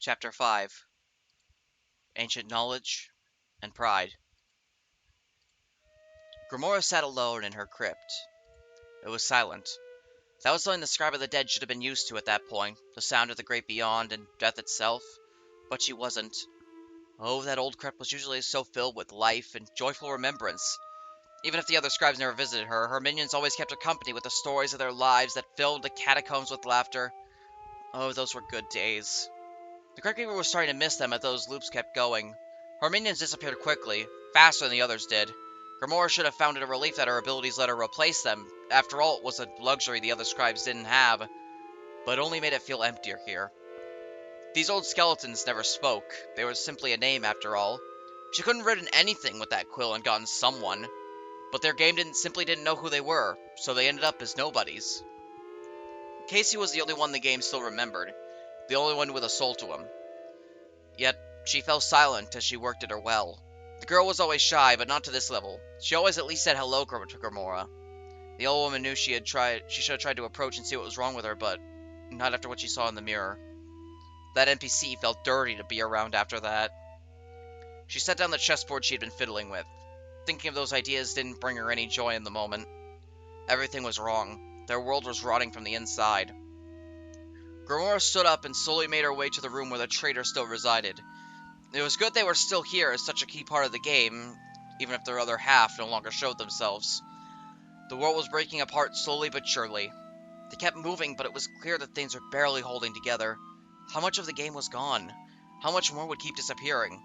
Chapter 5 Ancient Knowledge and Pride. Grimora sat alone in her crypt. It was silent. That was something the scribe of the dead should have been used to at that point, the sound of the great beyond and death itself. But she wasn't. Oh, that old crypt was usually so filled with life and joyful remembrance. Even if the other scribes never visited her, her minions always kept her company with the stories of their lives that filled the catacombs with laughter. Oh, those were good days. The Crypt Keeper was starting to miss them as those loops kept going. Her minions disappeared quickly, faster than the others did. Grimora should have found it a relief that her abilities let her replace them. After all, it was a luxury the other scribes didn't have, but it only made it feel emptier here. These old skeletons never spoke. They were simply a name, after all. She couldn't have written anything with that quill and gotten someone, but their game simply didn't know who they were, so they ended up as nobodies. Casey was the only one the game still remembered, the only one with a soul to him. Yet, she fell silent as she worked at her well. The girl was always shy, but not to this level. She always at least said hello to Grimora. The old woman knew she should have tried to approach and see what was wrong with her, but not after what she saw in the mirror. That NPC felt dirty to be around after that. She set down the chessboard she had been fiddling with. Thinking of those ideas didn't bring her any joy in the moment. Everything was wrong. Their world was rotting from the inside. Grimora stood up and slowly made her way to the room where the traitor still resided. It was good they were still here as such a key part of the game, even if their other half no longer showed themselves. The world was breaking apart slowly but surely. They kept moving, but it was clear that things were barely holding together. How much of the game was gone? How much more would keep disappearing?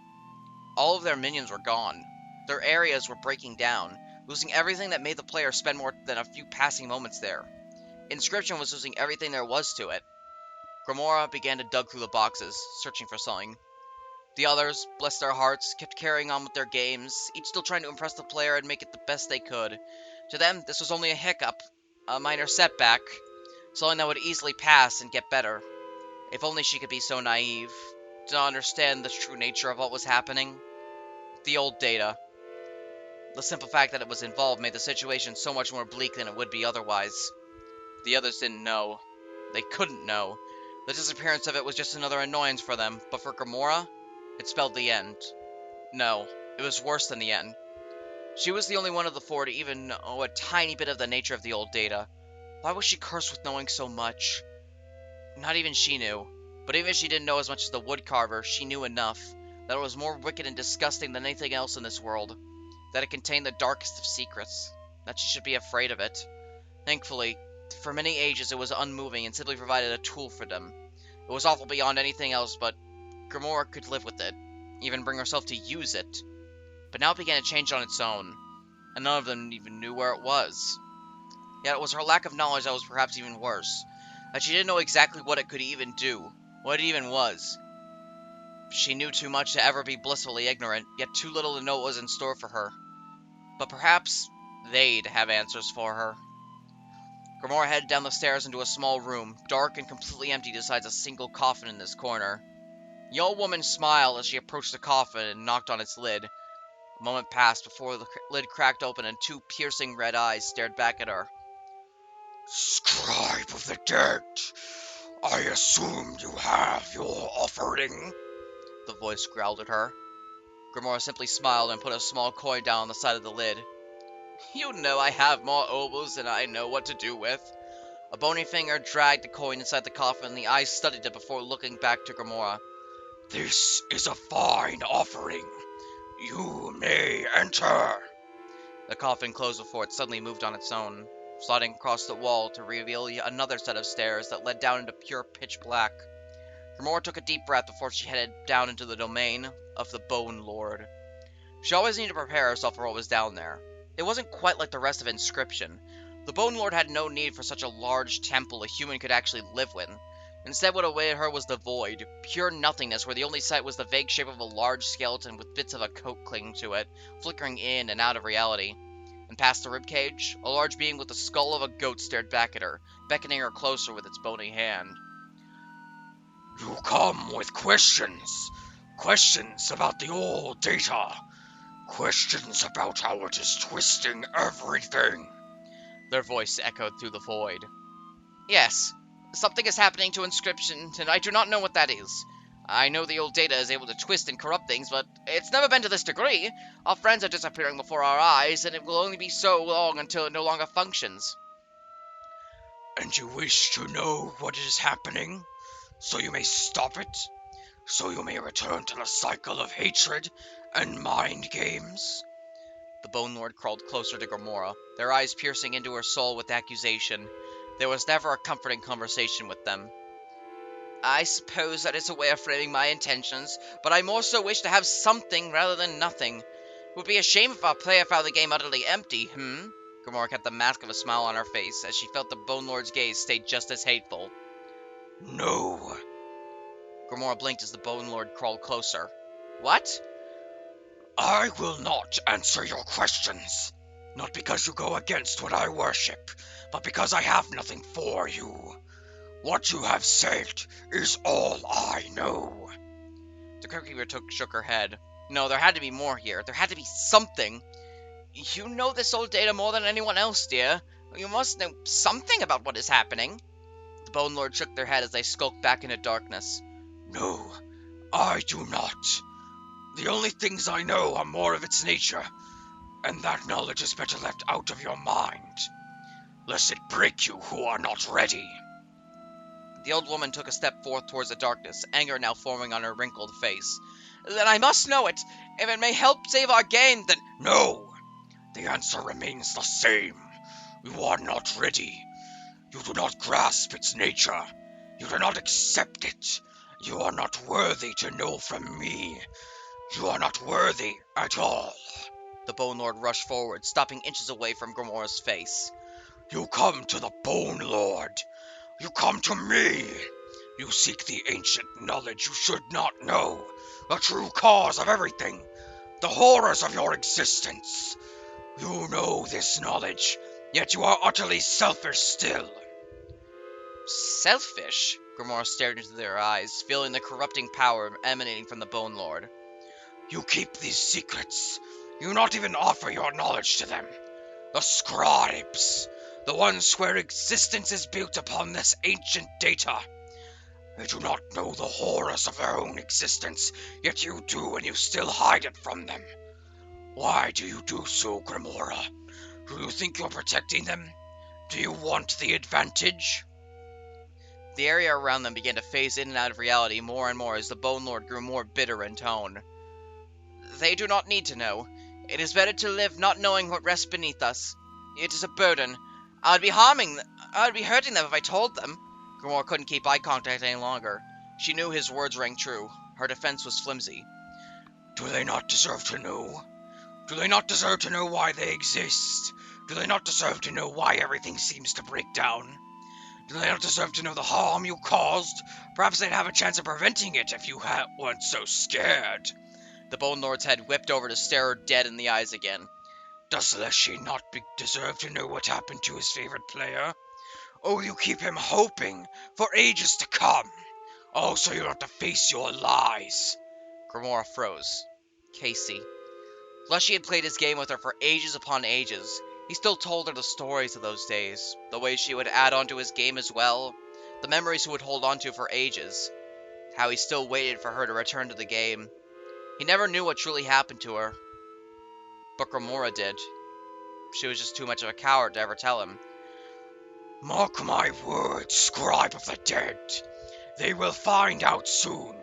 All of their minions were gone. Their areas were breaking down, losing everything that made the player spend more than a few passing moments there. Inscription was losing everything there was to it. Grimora began to dug through the boxes, searching for something. The others, bless their hearts, kept carrying on with their games, each still trying to impress the player and make it the best they could. To them, this was only a hiccup, a minor setback, something that would easily pass and get better. If only she could be so naive, to not understand the true nature of what was happening. The old data. The simple fact that it was involved made the situation so much more bleak than it would be otherwise. The others didn't know. They couldn't know. The disappearance of it was just another annoyance for them, but for Grimora, it spelled the end. No, it was worse than the end. She was the only one of the four to even know a tiny bit of the nature of the old data. Why was she cursed with knowing so much? Not even she knew. But even if she didn't know as much as the woodcarver, she knew enough. That it was more wicked and disgusting than anything else in this world. That it contained the darkest of secrets. That she should be afraid of it. Thankfully, for many ages it was unmoving and simply provided a tool for them. It was awful beyond anything else, but Grimora could live with it. Even bring herself to use it. But now it began to change on its own, and none of them even knew where it was. Yet it was her lack of knowledge that was perhaps even worse, that she didn't know exactly what it could even do, what it even was. She knew too much to ever be blissfully ignorant, yet too little to know what was in store for her. But perhaps they'd have answers for her. Grimora headed down the stairs into a small room, dark and completely empty besides a single coffin in this corner. The old woman smiled as she approached the coffin and knocked on its lid. A moment passed before the lid cracked open and two piercing red eyes stared back at her. "Scribe of the dead, I assume you have your offering," the voice growled at her. Grimora simply smiled and put a small coin down on the side of the lid. You know I have more oboes than I know what to do with. A bony finger dragged the coin inside the coffin and the eyes studied it before looking back to Grimora. "This is a fine offering. You may enter." The coffin closed before it suddenly moved on its own, sliding across the wall to reveal another set of stairs that led down into pure pitch black. Grimora took a deep breath before she headed down into the domain of the Bone Lord. She always needed to prepare herself for what was down there. It wasn't quite like the rest of Inscription. The Bone Lord had no need for such a large temple a human could actually live in. Instead, what awaited her was the void, pure nothingness where the only sight was the vague shape of a large skeleton with bits of a coat clinging to it, flickering in and out of reality. And past the ribcage, a large being with the skull of a goat stared back at her, beckoning her closer with its bony hand. "You come with questions. Questions about the old data. Questions about how it is twisting everything." Their voice echoed through the void. Yes, something is happening to Inscription, and I do not know what that is. I know the old Data is able to twist and corrupt things, but it's never been to this degree. Our friends are disappearing before our eyes, and it will only be so long until it no longer functions. And you wish to know what is happening, so you may stop it? So you may return to the cycle of hatred and mind games? The Bone Lord crawled closer to Gamora, their eyes piercing into her soul with accusation. There was never a comforting conversation with them. I suppose that is a way of framing my intentions, but I more so wish to have something rather than nothing. It would be a shame if our player found the game utterly empty, Gamora kept the mask of a smile on her face, as she felt the Bone Lord's gaze stayed just as hateful. No. Gamora blinked as the Bone Lord crawled closer. What? I will not answer your questions. Not because you go against what I worship, but because I have nothing for you. What you have said is all I know. The Crypt Keeper shook her head. No, there had to be more here. There had to be something. You know this old Data more than anyone else, dear. You must know something about what is happening. The Bone Lord shook their head as they skulked back into darkness. No, I do not. The only things I know are more of its nature, and that knowledge is better left out of your mind, lest it break you who are not ready. The old woman took a step forth towards the darkness, anger now forming on her wrinkled face. Then I must know it. If it may help save our game, then... No! The answer remains the same. You are not ready. You do not grasp its nature. You do not accept it. You are not worthy to know from me. You are not worthy at all. The Bone Lord rushed forward, stopping inches away from Gamora's face. You come to the Bone Lord. You come to me. You seek the ancient knowledge you should not know. The true cause of everything. The horrors of your existence. You know this knowledge, yet you are utterly selfish still. Selfish? Gamora stared into their eyes, feeling the corrupting power emanating from the Bone Lord. You keep these secrets. You not even offer your knowledge to them. The scribes, the ones whose existence is built upon this ancient data. They do not know the horrors of their own existence, yet you do, and you still hide it from them. Why do you do so, Gamora? Do you think you're protecting them? Do you want the advantage? The area around them began to phase in and out of reality more and more as the Bone Lord grew more bitter in tone. They do not need to know. It is better to live not knowing what rests beneath us. It is a burden. I would be hurting them if I told them. Gamora couldn't keep eye contact any longer. She knew his words rang true. Her defense was flimsy. Do they not deserve to know? Do they not deserve to know why they exist? Do they not deserve to know why everything seems to break down? Do they not deserve to know the harm you caused? Perhaps they'd have a chance of preventing it if you weren't so scared. The Bone Lord's head whipped over to stare her dead in the eyes again. Does Leshy not deserve to know what happened to his favorite player? Oh, you keep him hoping for ages to come. Oh, so you don't have to face your lies. Gamora froze. Casey. Leshy had played his game with her for ages upon ages. He still told her the stories of those days, the way she would add on to his game as well, the memories he would hold on to for ages, how he still waited for her to return to the game. He never knew what truly happened to her, but Gamora did. She was just too much of a coward to ever tell him. Mark my words, scribe of the dead. They will find out soon.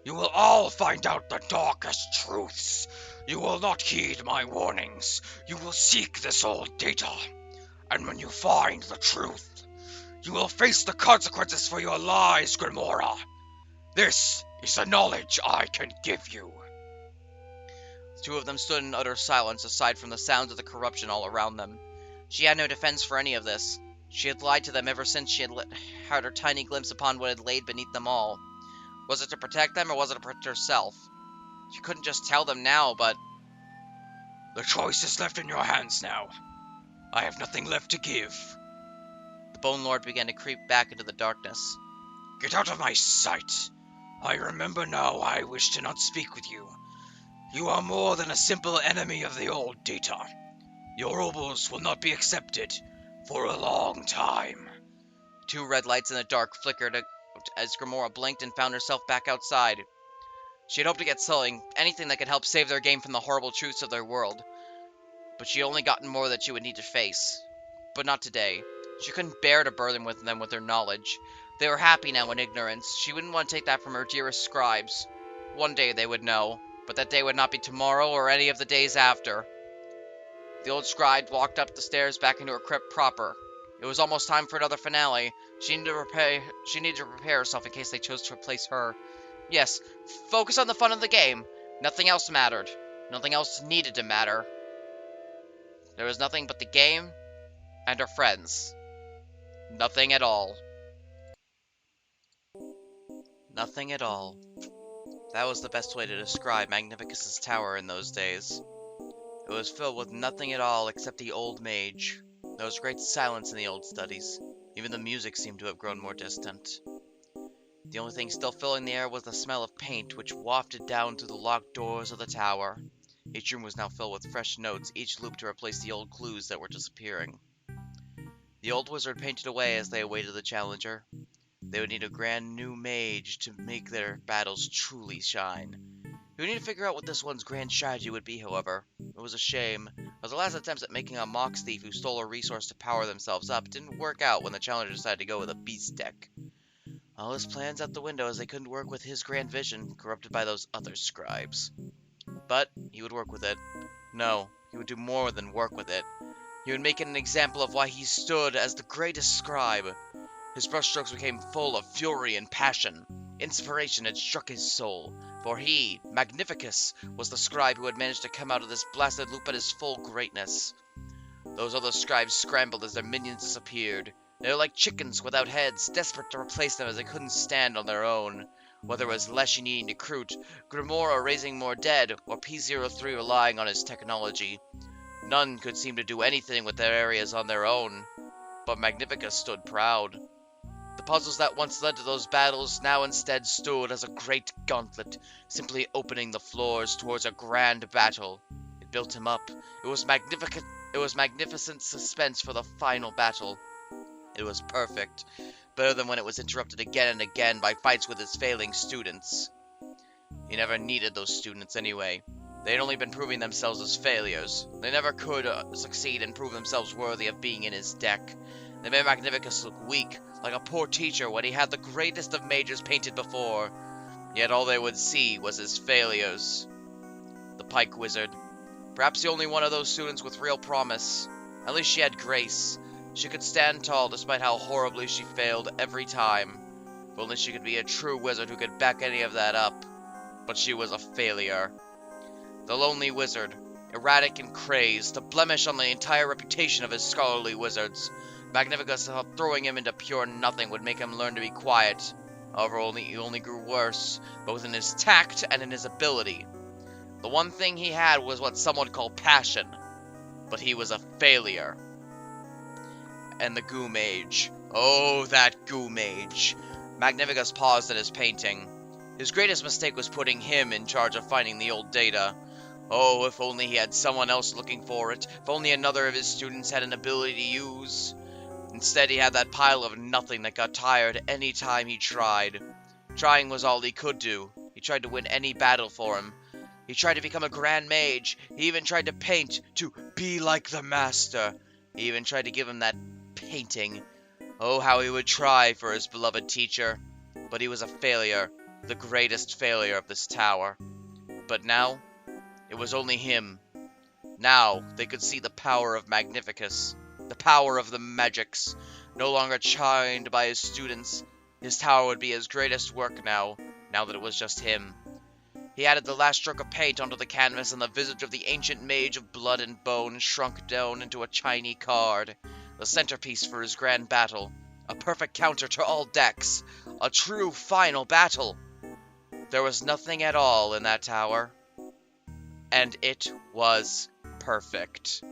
You will all find out the darkest truths. You will not heed my warnings. You will seek this old data. And when you find the truth, you will face the consequences for your lies, Gamora. This is the knowledge I can give you. The two of them stood in utter silence aside from the sounds of the corruption all around them. She had no defense for any of this. She had lied to them ever since she had her tiny glimpse upon what had laid beneath them all. Was it to protect them, or was it to protect herself? She couldn't just tell them now, but... The choice is left in your hands now. I have nothing left to give. The Bone Lord began to creep back into the darkness. Get out of my sight. I remember now I wish to not speak with you. You are more than a simple enemy of the old data. Your obels will not be accepted for a long time. Two red lights in the dark flickered as Grimora blinked and found herself back outside. She had hoped to get anything that could help save their game from the horrible truths of their world, but she had only gotten more that she would need to face. But not today. She couldn't bear to burden them with her knowledge. They were happy now in ignorance. She wouldn't want to take that from her dearest scribes. One day they would know, but that day would not be tomorrow or any of the days after. The old scribe walked up the stairs back into her crypt proper. It was almost time for another finale. She needed to prepare herself in case they chose to replace her. Yes, focus on the fun of the game. Nothing else mattered. Nothing else needed to matter. There was nothing but the game and her friends. Nothing at all. Nothing at all. That was the best way to describe Magnificus's tower in those days. It was filled with nothing at all except the old mage. There was great silence in the old studies. Even the music seemed to have grown more distant. The only thing still filling the air was the smell of paint, which wafted down through the locked doors of the tower. Each room was now filled with fresh notes, each looped to replace the old clues that were disappearing. The old wizard painted away as they awaited the challenger. They would need a grand new mage to make their battles truly shine. He would need to figure out what this one's grand strategy would be, however. It was a shame, as the last attempts at making a mox thief who stole a resource to power themselves up didn't work out when the challenger decided to go with a beast deck. All his plans out the window as they couldn't work with his grand vision, corrupted by those other scribes. But he would work with it. No, he would do more than work with it. He would make it an example of why he stood as the greatest scribe. His brushstrokes became full of fury and passion. Inspiration had struck his soul, for he, Magnificus, was the scribe who had managed to come out of this blasted loop at his full greatness. Those other scribes scrambled as their minions disappeared. They were like chickens without heads, desperate to replace them as they couldn't stand on their own. Whether it was Leshy needing to recruit, Grimora raising more dead, or P03 relying on his technology. None could seem to do anything with their areas on their own, but Magnificus stood proud. The puzzles that once led to those battles now instead stood as a great gauntlet, simply opening the floors towards a grand battle. It built him up. It was magnificent suspense for the final battle. It was perfect, better than when it was interrupted again and again by fights with his failing students. He never needed those students anyway. They had only been proving themselves as failures. They never could succeed and prove themselves worthy of being in his deck. They made Magnificus look weak, like a poor teacher when he had the greatest of mages painted before. Yet all they would see was his failures. The Pike Wizard. Perhaps the only one of those students with real promise. At least she had grace. She could stand tall despite how horribly she failed every time. If only she could be a true wizard who could back any of that up. But she was a failure. The Lonely Wizard. Erratic and crazed, a blemish on the entire reputation of his scholarly wizards. Magnificus thought throwing him into pure nothing would make him learn to be quiet. However, he only grew worse, both in his tact and in his ability. The one thing he had was what some would call passion, but he was a failure. And the Goo Mage. Oh, that Goo Mage. Magnificus paused in his painting. His greatest mistake was putting him in charge of finding the old data. Oh, if only he had someone else looking for it. If only another of his students had an ability to use. Instead, he had that pile of nothing that got tired any time he tried. Trying was all he could do. He tried to win any battle for him. He tried to become a grand mage. He even tried to paint, to be like the master. He even tried to give him that painting. Oh, how he would try for his beloved teacher. But he was a failure, the greatest failure of this tower. But now, it was only him. Now, they could see the power of Magnificus. The power of the magics. No longer chained by his students, his tower would be his greatest work now that it was just him. He added the last stroke of paint onto the canvas, and the visage of the ancient mage of blood and bone shrunk down into a tiny card. The centerpiece for his grand battle. A perfect counter to all decks. A true final battle. There was nothing at all in that tower. And it was perfect.